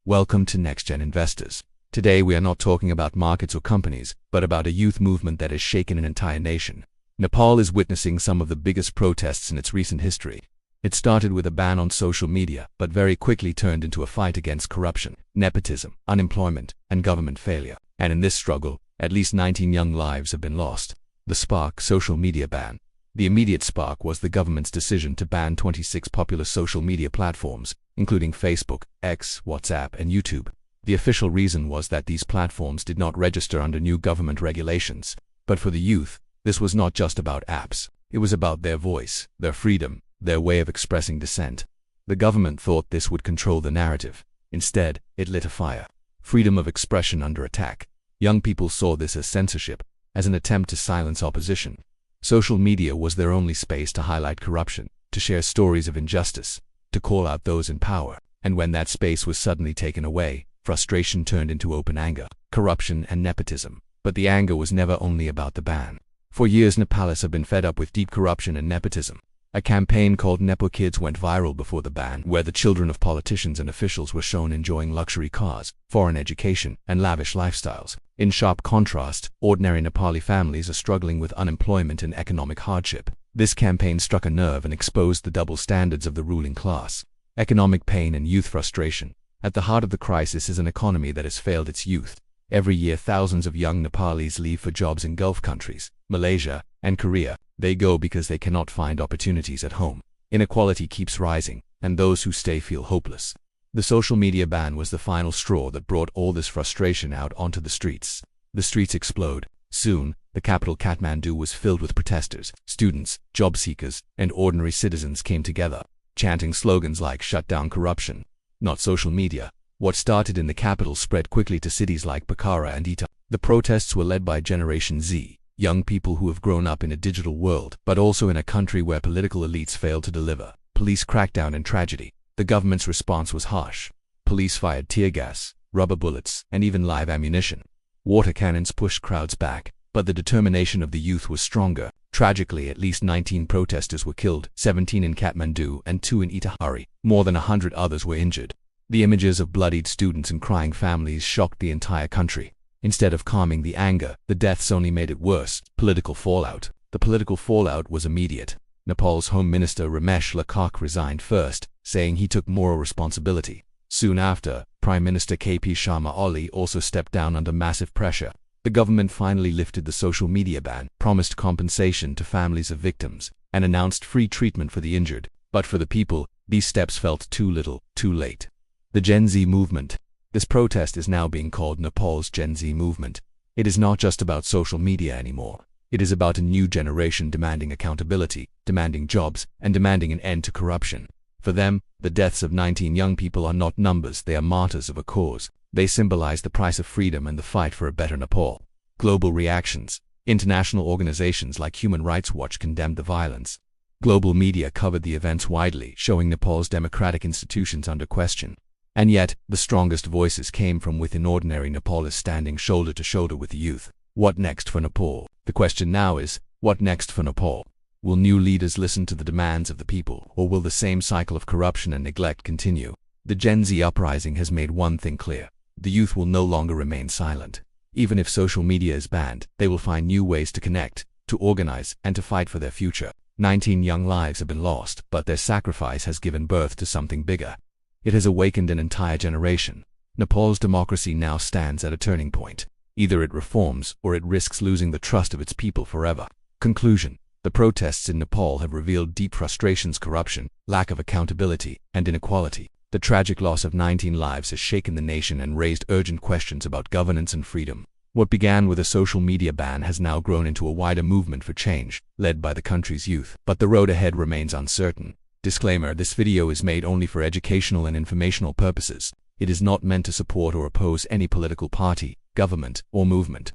Welcome to NextGen Investors. Today we are not talking about markets or companies, but about a youth movement that has shaken an entire nation. Nepal is witnessing some of the biggest protests in its recent history. It started with a ban on social media, but very quickly turned into a fight against corruption, nepotism, unemployment, and government failure. And in this struggle, at least 19 young lives have been lost. The spark: social media ban. The immediate spark was the government's decision to ban 26 popular social media platforms, including Facebook, X, WhatsApp, and YouTube. The official reason was that these platforms did not register under new government regulations. But for the youth, this was not just about apps. It was about their voice, their freedom, their way of expressing dissent. The government thought this would control the narrative. Instead, it lit a fire. Freedom of expression under attack. Young people saw this as censorship, as an attempt to silence opposition. Social media was their only space to highlight corruption, to share stories of injustice, to call out those in power. And when that space was suddenly taken away, frustration turned into open anger, corruption, and nepotism. But the anger was never only about the ban. For years, Nepalese have been fed up with deep corruption and nepotism. A campaign called Nepo Kids went viral before the ban, where the children of politicians and officials were shown enjoying luxury cars, foreign education, and lavish lifestyles. In sharp contrast, ordinary Nepali families are struggling with unemployment and economic hardship. This campaign struck a nerve and exposed the double standards of the ruling class. Economic pain and youth frustration. At the heart of the crisis is an economy that has failed its youth. Every year, thousands of young Nepalis leave for jobs in Gulf countries, Malaysia, and Korea. They go because they cannot find opportunities at home. Inequality keeps rising, and those who stay feel hopeless. The social media ban was the final straw that brought all this frustration out onto the streets. The streets explode. Soon, the capital Kathmandu was filled with protesters, students, job seekers, and ordinary citizens came together, chanting slogans like "Shut down corruption." Not social media. What started in the capital spread quickly to cities like Pokhara and Etah. The protests were led by Generation Z, young people who have grown up in a digital world, but also in a country where political elites failed to deliver. Police crackdown and tragedy. The government's response was harsh. Police fired tear gas, rubber bullets, and even live ammunition. Water cannons pushed crowds back, but the determination of the youth was stronger. Tragically, at least 19 protesters were killed, 17 in Kathmandu and 2 in Etah. More than 100 others were injured. The images of bloodied students and crying families shocked the entire country. Instead of calming the anger, the deaths only made it worse. Political fallout. The political fallout was immediate. Nepal's Home Minister Ramesh Lakak resigned first, saying he took moral responsibility. Soon after, Prime Minister KP Sharma Oli also stepped down under massive pressure. The government finally lifted the social media ban, promised compensation to families of victims, and announced free treatment for the injured. But for the people, these steps felt too little, too late. The Gen Z movement. This protest is now being called Nepal's Gen Z movement. It is not just about social media anymore. It is about a new generation demanding accountability, demanding jobs, and demanding an end to corruption. For them, the deaths of 19 young people are not numbers, they are martyrs of a cause. They symbolize the price of freedom and the fight for a better Nepal. Global reactions. International organizations like Human Rights Watch condemned the violence. Global media covered the events widely, showing Nepal's democratic institutions under question. And yet, the strongest voices came from within ordinary Nepalese, standing shoulder to shoulder with the youth. What next for Nepal? The question now is, what next for Nepal? Will new leaders listen to the demands of the people, or will the same cycle of corruption and neglect continue? The Gen Z uprising has made one thing clear. The youth will no longer remain silent. Even if social media is banned, they will find new ways to connect, to organize, and to fight for their future. 19 young lives have been lost, but their sacrifice has given birth to something bigger. It has awakened an entire generation. Nepal's democracy now stands at a turning point. Either it reforms, or it risks losing the trust of its people forever. Conclusion. The protests in Nepal have revealed deep frustrations, corruption, lack of accountability, and inequality. The tragic loss of 19 lives has shaken the nation and raised urgent questions about governance and freedom. What began with a social media ban has now grown into a wider movement for change, led by the country's youth. But the road ahead remains uncertain. Disclaimer: this video is made only for educational and informational purposes. It is not meant to support or oppose any political party, government, or movement.